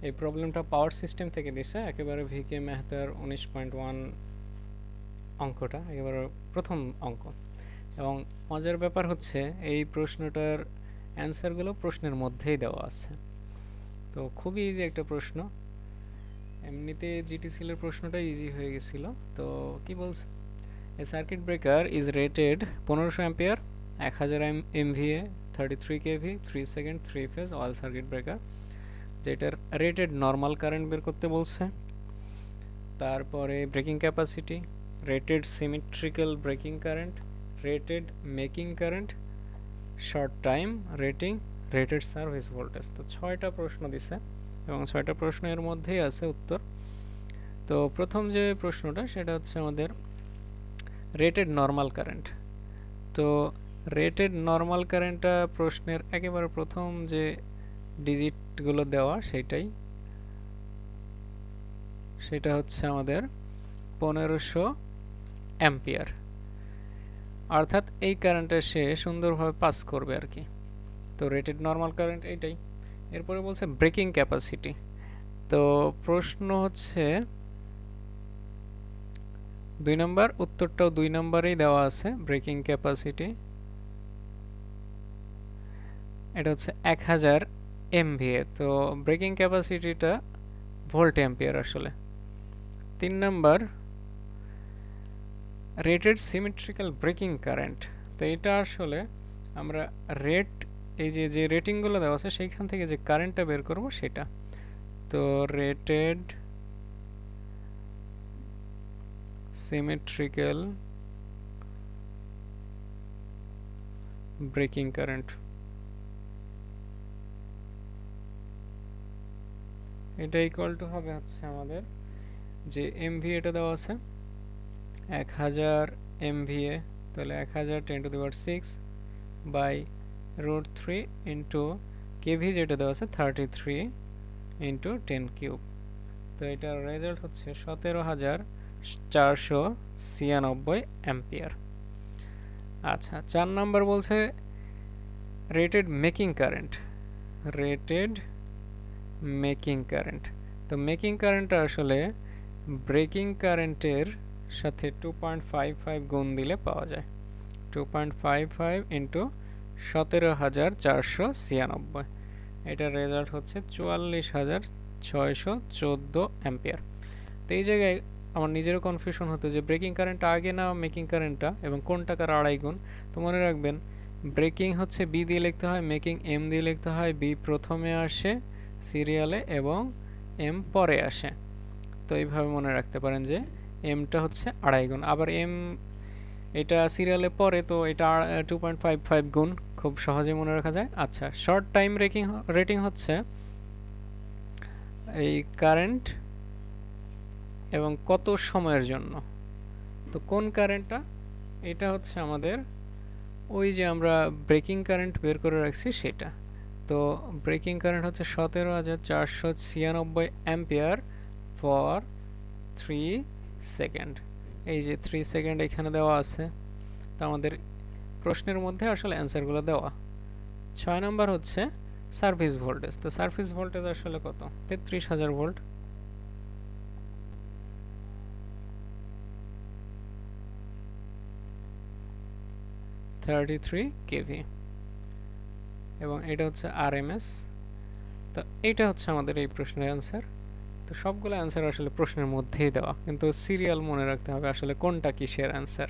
এই প্রবলেমটা power system থেকে দিছে, একেবারে ভিকে ম্যাথের 19.1 অঙ্কটা একেবারে প্রথম অঙ্ক। এবং মজার ব্যাপার হচ্ছে এই প্রশ্নটার অ্যান্সারগুলো প্রশ্নের মধ্যেই দেওয়া আছে। তো খুবই ইজি একটা প্রশ্ন, এমনিতে জিটিসিলের প্রশ্নটা ইজি হয়ে গেছিল। তো কি বলছে, a circuit breaker is rated 1500 ampere, 1000 MVA, 33 kV, 3 second, 3 phase oil circuit breaker, যেটার রেটেড নর্মাল কারেন্ট বের করতে বলছে। তারপরে breaking capacity, rated symmetrical breaking current, rated making current, short time rating, rated service voltage. তো 6টা প্রশ্ন দিছে এবং 6টা প্রশ্নের মধ্যেই আছে উত্তর। তো প্রথম যে প্রশ্নটা সেটা হচ্ছে আমাদের রেটেড নর্মাল কারেন্ট। তো রেটেড নর্মাল কারেন্টটা প্রশ্নের একেবারে প্রথম যে ডিজিটগুলো দেওয়া সেটা হচ্ছে আমাদের 1500 অ্যাম্পিয়ার, অর্থাৎ এই কারেন্টটা সে সুন্দরভাবে পাস করবে আর কি। তো রেটেড নর্মাল কারেন্ট এইটাই। এরপরে বলছে ব্রেকিং ক্যাপাসিটি। তো প্রশ্ন হচ্ছে 2 নম্বর, উত্তরটাও 2 নম্বরেই দেওয়া আছে। ব্রেকিং ক্যাপাসিটি এটা হচ্ছে 1000 এমভিএ। তো ব্রেকিং ক্যাপাসিটিটা ভোল্ট অ্যাম্পিয়ার আসলে। 3 নম্বর রেটেড সিমেট্রিক্যাল ব্রেকিং কারেন্ট। তো এটা আসলে আমরা রেট, এই যে রেটিংগুলো দেওয়া আছে সেইখান থেকে যে কারেন্টটা বের করব সেটা। তো রেটেড সিমেট্রিক্যাল ব্রেকিং কারেন্ট, এটা ইকুয়াল টু হবে হচ্ছে আমাদের যে এমভিএটা দেওয়া আছে 1000 এমভিএ, তাহলে 1000 10 to the power 6 by √3 into kV যেটা দেওয়া আছে 33 ইন্টু 10 কিউব। তো এটার রেজাল্ট হচ্ছে 17496 অ্যাম্পিয়ার। আচ্ছা, 4 নাম্বার বলছে rated making current. Rated making current, তো মেকিং কারেন্টটা আসলে ব্রেকিং কারেন্টের সাথে 2.55 গুণ দিলে পাওয়া যায়। 2.55 ইন্টু 17496, এটার রেজাল্ট হচ্ছে 44614 অ্যাম্পিয়ার। তো এই জায়গায় আমার নিজেরও কনফিউশন হতো যে ব্রেকিং কারেন্টটা আগে না মেকিং কারেন্টটা, এবং কোনটা কার আড়াই গুণ। তো মনে রাখবেন ব্রেকিং হচ্ছে বি দিয়ে লিখতে হয়, মেকিং এম দিয়ে লিখতে হয়। বি প্রথমে আসে সিরিয়ালে এবং এম পরে আসে। তো এইভাবে মনে রাখতে পারেন যে এমটা হচ্ছে আড়াই গুণ, আবার এম এটা সিরিয়ালে পরে, তো এটা 2.55 গুণ, খুব সহজে মনে রাখা যায়। আচ্ছা, শর্ট টাইম রেটিং হচ্ছে এই কারেন্ট এবং কত সময়ের জন্য। তো কোন কারেন্টটা, এটা হচ্ছে আমাদের ওই যে আমরা ব্রেকিং কারেন্ট বের করে রাখছি সেটা। তো ব্রেকিং কারেন্ট হচ্ছে 17496 অ্যাম্পিয়ার ফর 3 সেকেন্ড। এই যে 3 সেকেন্ড এখানে দেওয়া আছে। তো আমাদের প্রশ্নের মধ্যে আসলে অ্যান্সারগুলো দেওয়া। 6 নম্বর হচ্ছে সার্ভিস ভোল্টেজ। তো সার্ভিস ভোল্টেজ আসলে কত, 33000 ভোল্ট। (33 kV) এবং এটা হচ্ছে আরএমএস। তো এইটা হচ্ছে আমাদের এই প্রশ্নের অ্যান্সার। তো সবগুলো অ্যান্সার আসলে প্রশ্নের মধ্যেই দেওয়া, কিন্তু সিরিয়াল মনে রাখতে হবে আসলে কোনটা কিসের অ্যান্সার।